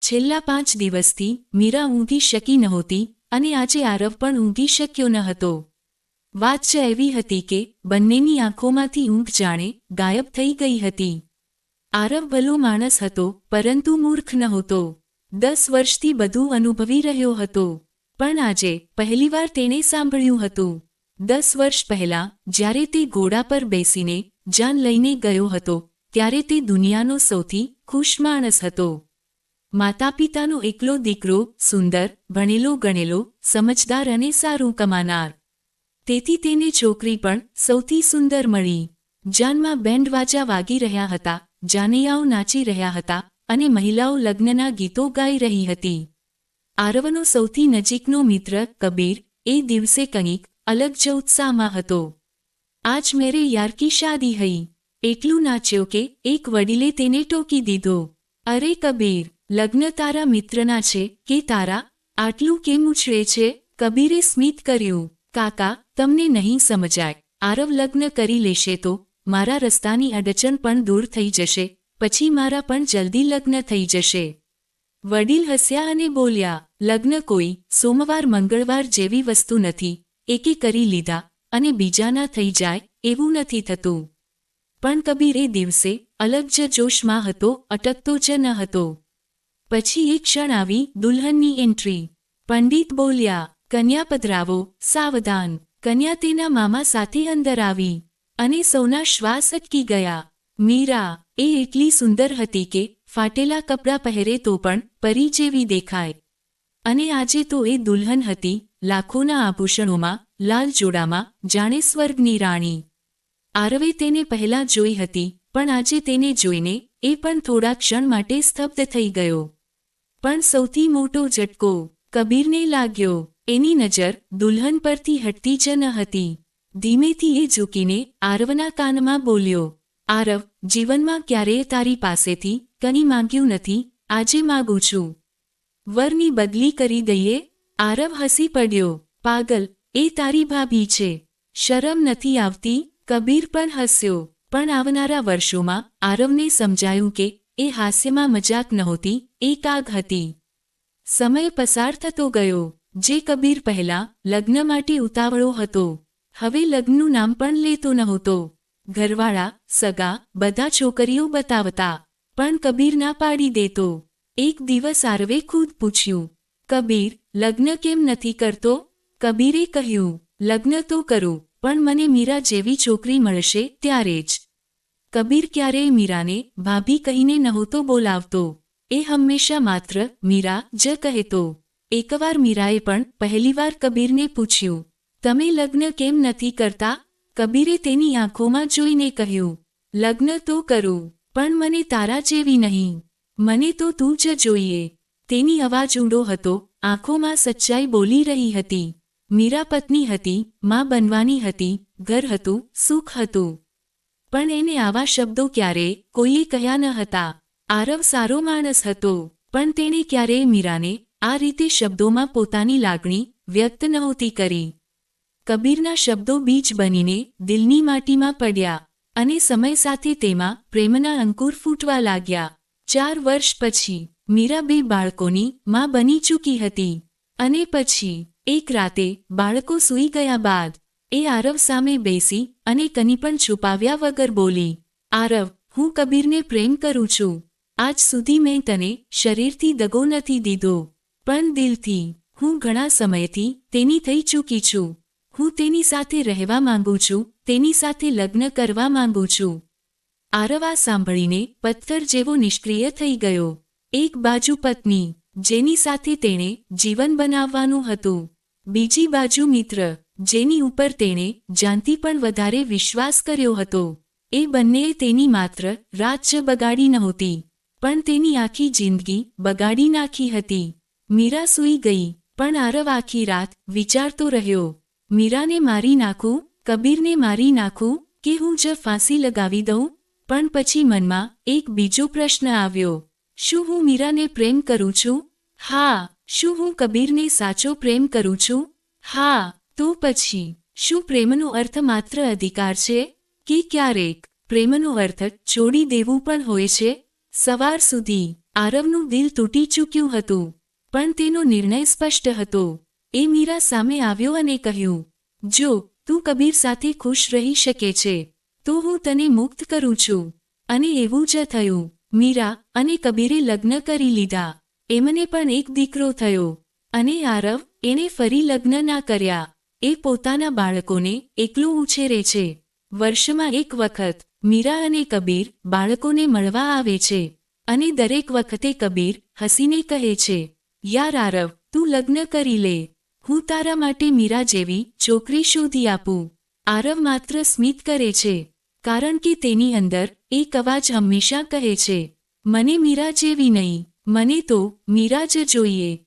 છેલ્લા 5 દિવસથી મીરા ઊંઘી શકી નહોતી અને આજે આરવ પણ ઊંઘી શક્યો ન હતો. વાત જ એવી હતી કે બંનેની આંખોમાંથી ઊંઘ જાણે ગાયબ થઈ ગઈ હતી. આરવ ભલો માણસ હતો, પરંતુ મૂર્ખ નહોતો. 10 વર્ષથી બધું અનુભવી રહ્યો હતો. પણ આજે પહેલીવાર તેણે સાંભળ્યું હતું. 10 વર્ષ પહેલાં જ્યારે તે ઘોડા પર બેસીને જાન લઈને ગયો હતો, ત્યારે તે દુનિયાનો સૌથી ખુશ માણસ હતો. માતાપિતાનો એકલો દીકરો, સુંદર, ભણેલો ગણેલો, સમજદાર અને સારું કમાનાર. તેથી તેને છોકરી પણ સૌથી સુંદર મળી. જાનમાં બેન્ડ વાજા વાગી રહ્યા હતા, જાનૈયાઓ નાચી રહ્યા હતા અને મહિલાઓ લગ્નના ગીતો ગાઈ રહી હતી. આરવનો સૌથી નજીકનો મિત્ર કબીર એ દિવસે કંઈક અલગ જ ઉત્સાહમાં હતો. આજ મેરે યાર કી શાદી હૈ. એટલું નાચ્યો કે એક વડીલે તેને ટોકી દીધો. અરે કબીર, લગ્ન તારા મિત્રના છે કે તારા? આટલું કેમ ઉછળે છે? કબીરે સ્મિત કર્યું. કાકા, તમને નહીં સમજાય. આરવ લગ્ન કરી લેશે તો મારા રસ્તાની અડચણ પણ દૂર થઈ જશે, પછી મારા પણ જલ્દી લગ્ન થઈ જશે. વડીલ હસ્યા અને બોલ્યા, લગ્ન કોઈ સોમવાર મંગળવાર જેવી વસ્તુ નથી. એકે કરી લીધા અને બીજાના થઈ જાય એવું નથી થતું. પણ કબીર એ દિવસે અલગ જ જોશમાં હતો, અટકતો જ ન હતો. પછી એક ક્ષણ આવી દુલ્હનની એન્ટ્રી. પંડિત બોલ્યા, કન્યા પધરાવો, સાવધાન. કન્યા તેના મામા સાથે અંદર આવી અને સૌના શ્વાસ અટકી ગયા. મીરા એ એટલી સુંદર હતી કે ફાટેલા કપડાં પહેરે તો પણ પરી જેવી દેખાય. અને આજે તો એ દુલ્હન હતી, લાખોના આભૂષણોમાં, લાલ જોડામાં, જાણે સ્વર્ગની રાણી. આરવે તેને પહેલાં જોઈ હતી, પણ આજે તેને જોઈને એ પણ થોડા ક્ષણ માટે સ્તબ્ધ થઈ ગયો. પણ સૌથી મોટો ઝટકો કબીરને લાગ્યો. એની નજર દુલ્હન પરથી હટતી જ ન હતી. ધીમેથી એ ઝૂકીને આરવના કાનમાં બોલ્યો, આરવ, જીવનમાં ક્યારેય તારી પાસેથી કંઈ માંગ્યું નથી, આજે માગું છું. વરની બદલી કરી દઈએ? આરવ હસી પડ્યો. પાગલ, એ તારી ભાભી છે. શરમ નથી આવતી? કબીર પણ હસ્યો. પણ આવનારા વર્ષોમાં આરવને સમજાયું કે એ હાસ્યમાં મજાક નહોતી, એ કાગ હતી. સમય પસાર થતો ગયો. જે કબીર પહેલાં લગ્ન માટે ઉતાવળો હતો, હવે લગ્નનું નામ પણ લેતો નહોતો. ઘરવાળા, સગા, બધા છોકરીઓ બતાવતા, પણ કબીર ના પાડી દેતો. એક દિવસ આરવે ખુદ પૂછ્યું, કબીર, લગ્ન કેમ નથી કરતો? કબીરે કહ્યું, લગ્ન તો કરું, પણ મને મીરા જેવી છોકરી મળશે ત્યારે જ. કબીર ક્યારેય મીરાને ભાભી કહીને નહોતો બોલાવતો. એ હંમેશા માત્ર મીરા જ કહેતો. એકવાર મીરાએ પણ પહેલીવાર કબીરને પૂછ્યું, તમે લગ્ન કેમ નથી કરતા? કબીરે તેની આંખોમાં જોઈને કહ્યું, લગ્ન તો કરું, પણ મને તારા જેવી નહીં. મને તો તું જ જોઈએ. તેની અવાજ ઊંડો હતો, આંખોમાં સચ્ચાઈ બોલી રહી હતી. મીરા પત્ની હતી, માં બનવાની હતી, ઘર હતું, સુખ હતું. પણ એને આવા શબ્દો ક્યારેય કોઈએ કહ્યા ન હતા. આરવ સારો માણસ હતો, પણ તેણે ક્યારેય મીરાને આ રીતે શબ્દોમાં પોતાની લાગણી વ્યક્ત નહોતી કરી. કબીરના શબ્દો બીજ બનીને દિલની માટીમાં પડ્યા અને સમય સાથે તેમાં પ્રેમના અંકુર ફૂટવા લાગ્યા. 4 વર્ષ પછી મીરા 2 બાળકોની માં બની ચૂકી હતી. અને પછી એક રાતે બાળકો સૂઈ ગયા બાદ એ આરવ સામે બેસી અને કંઈ પણ છુપાવ્યા વગર બોલી, આરવ, હું કબીરને પ્રેમ કરું છું. આજ સુધી મેં તને શરીરથી દગો નથી દીધો, પણ દિલથી. હું ઘણા સમયથી તેની થઈ ચૂકી છું. હું તેની સાથે રહેવા માંગુ છું, તેની સાથે લગ્ન કરવા માંગુ છું. આરવ આ સાંભળીને પથ્થર જેવો નિષ્ક્રિય થઈ ગયો. એક બાજુ પત્ની, જેની સાથે તેણે જીવન બનાવવાનું હતું. બીજી બાજુ મિત્ર, જેની ઉપર તેણે જાનથી પણ વધારે વિશ્વાસ કર્યો હતો. એ બંનેએ તેની માત્ર રાત જ બગાડી નહોતી, પણ તેની આખી જિંદગી બગાડી નાખી હતી. મીરા સૂઈ ગઈ, પણ આરવ આખી રાત વિચારતો રહ્યો. મીરાને મારી નાખું, કબીરને મારી નાખું, કે હું જ ફાંસી લગાવી દઉં? પણ પછી મનમાં એક બીજો પ્રશ્ન આવ્યો, શું હું મીરાને પ્રેમ કરું છું? હા. શું હું કબીરને સાચો પ્રેમ કરું છું? હા. તો પછી શું પ્રેમનો અર્થ માત્ર અધિકાર છે? કે ક્યારેક પ્રેમનો અર્થ છોડી દેવું પણ હોય છે? સવાર સુધી આરવનું દિલ તૂટી ચૂક્યું હતું, પણ તેનો નિર્ણય સ્પષ્ટ હતો. એ મીરા સામે આવ્યો અને કહ્યું, જો તું કબીર સાથે ખુશ રહી શકે છે તો હું તને મુક્ત કરું છું. અને એવું જ થયું. મીરા અને કબીરે લગ્ન કરી લીધા. એમને પણ એક દીકરો થયો. અને આરવ, એણે ફરી લગ્ન ના કર્યા. એ પોતાના બાળકોને એકલો ઉછેરે છે. વર્ષમાં એક વખત મીરા અને કબીર બાળકોને મળવા આવે છે. અને દરેક વખતે કબીર હસીને કહે છે, યાર આરવ, તું લગ્ન કરી લે. હું તારા માટે મીરા જેવી છોકરી શોધી આપું. આરવ માત્ર સ્મિત કરે છે, કારણ કે તેની અંદર એક અવાજ હંમેશા કહે છે, મને મીરા જેવી નહીં, મને તો મીરા જ જોઈએ.